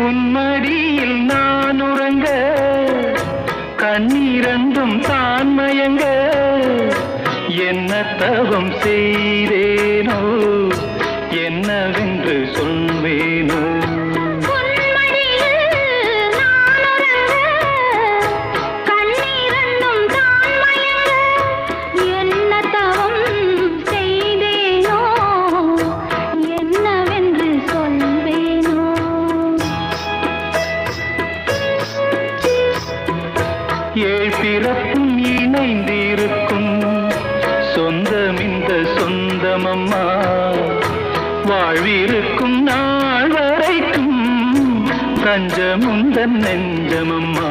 உன்மடியில் நான் உறங்க கண்ணீரந்தும் தான் மயங்க என்ன தவம் செய்தேனோ என்னவென்று சொல்வேனோ ஏழ் பிறப்பும் இணைந்திருக்கும் சொந்தம் இந்த சொந்தமம்மா வாழ்விருக்கும் நாள் வரைக்கும் தஞ்சமுந்தன் நெஞ்சமம்மா.